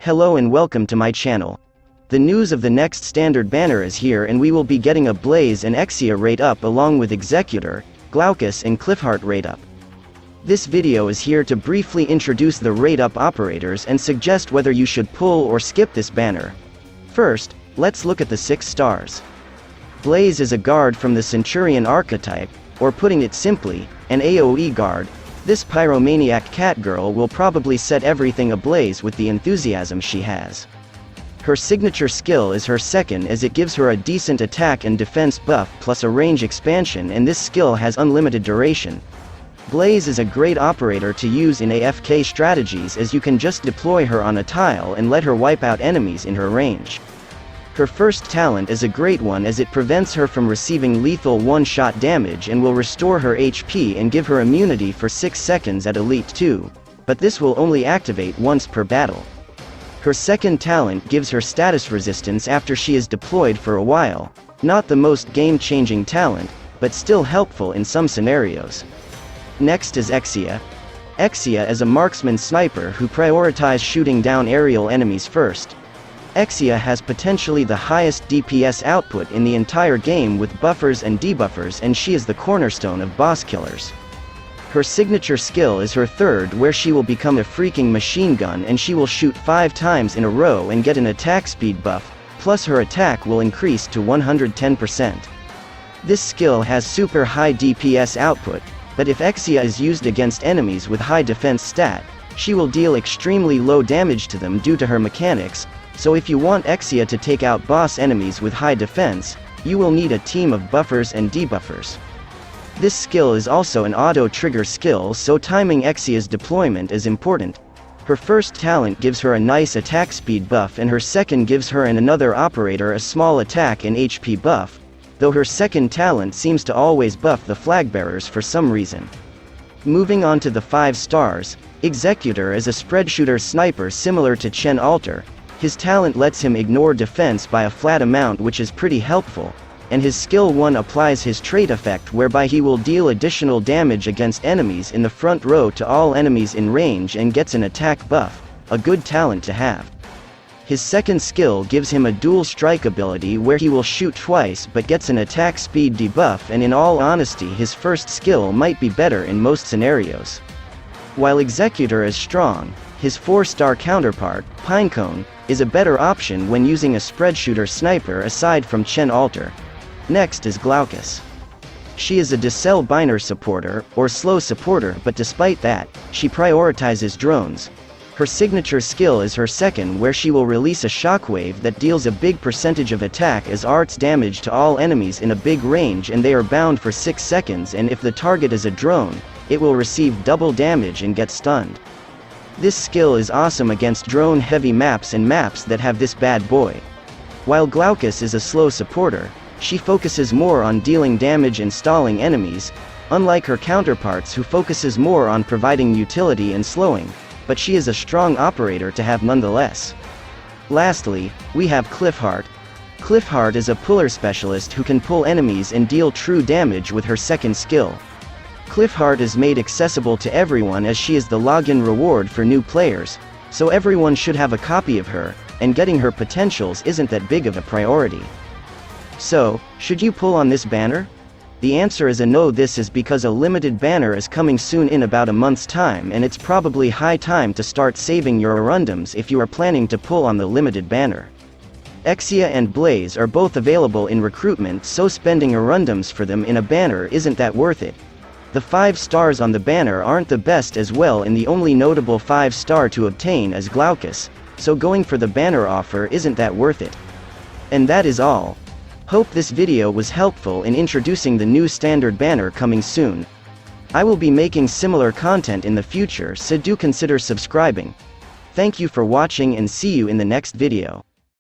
Hello and welcome to my channel. The news of the next standard banner is here, and we will be getting a Blaze and Exia rate up along with Executor, Glaucus and Cliffheart rate up. This video is here to briefly introduce the rate up operators and suggest whether you should pull or skip this banner. First, let's look at the 6 stars. Blaze is a guard from the Centurion archetype, or putting it simply, an AoE guard. This pyromaniac catgirl will probably set everything ablaze with the enthusiasm she has. Her signature skill is her second, as it gives her a decent attack and defense buff plus a range expansion, and this skill has unlimited duration. Blaze is a great operator to use in AFK strategies, as you can just deploy her on a tile and let her wipe out enemies in her range. Her first talent is a great one, as it prevents her from receiving lethal one-shot damage and will restore her HP and give her immunity for 6 seconds at Elite 2, but this will only activate once per battle. Her second talent gives her status resistance after she is deployed for a while. Not the most game-changing talent, but still helpful in some scenarios. Next is Exia. Exia is a marksman sniper who prioritizes shooting down aerial enemies first. Exia has potentially the highest DPS output in the entire game with buffers and debuffers, and she is the cornerstone of boss killers. Her signature skill is her third, where she will become a freaking machine gun and she will shoot 5 times in a row and get an attack speed buff, plus her attack will increase to 110%. This skill has super high DPS output, but if Exia is used against enemies with high defense stat, she will deal extremely low damage to them due to her mechanics. So if you want Exia to take out boss enemies with high defense, you will need a team of buffers and debuffers. This skill is also an auto-trigger skill, so timing Exia's deployment is important. Her first talent gives her a nice attack speed buff, and her second gives her and another operator a small attack and HP buff, though her second talent seems to always buff the flagbearers for some reason. Moving on to the 5 stars, Executor is a spread shooter sniper similar to Chen Alter. His talent lets him ignore defense by a flat amount, which is pretty helpful, and his skill 1 applies his trait effect, whereby he will deal additional damage against enemies in the front row to all enemies in range and gets an attack buff, a good talent to have. His second skill gives him a dual strike ability where he will shoot twice but gets an attack speed debuff, and in all honesty his first skill might be better in most scenarios. While Executor is strong, his 4-star counterpart, Pinecone, is a better option when using a spread shooter sniper aside from Chen Alter. Next is Glaucus. She is a Decel Biner supporter, or slow supporter, but despite that, she prioritizes drones. Her signature skill is her second, where she will release a shockwave that deals a big percentage of attack as arts damage to all enemies in a big range, and they are bound for 6 seconds, and if the target is a drone, it will receive double damage and get stunned. This skill is awesome against drone-heavy maps and maps that have this bad boy. While Glaucus is a slow supporter, she focuses more on dealing damage and stalling enemies, unlike her counterparts who focuses more on providing utility and slowing, but she is a strong operator to have nonetheless. Lastly, we have Cliffheart. Cliffheart is a puller specialist who can pull enemies and deal true damage with her second skill. Cliffheart is made accessible to everyone, as she is the login reward for new players, so everyone should have a copy of her, and getting her potentials isn't that big of a priority. So, should you pull on this banner? The answer is a no. This is because a limited banner is coming soon, in about a month's time, and it's probably high time to start saving your Orundums if you are planning to pull on the limited banner. Exia and Blaze are both available in recruitment, so spending Orundums for them in a banner isn't that worth it. The 5 stars on the banner aren't the best as well, and the only notable 5-star to obtain is Glaucus, so going for the banner offer isn't that worth it. And that is all. Hope this video was helpful in introducing the new standard banner coming soon. I will be making similar content in the future, so do consider subscribing. Thank you for watching and see you in the next video.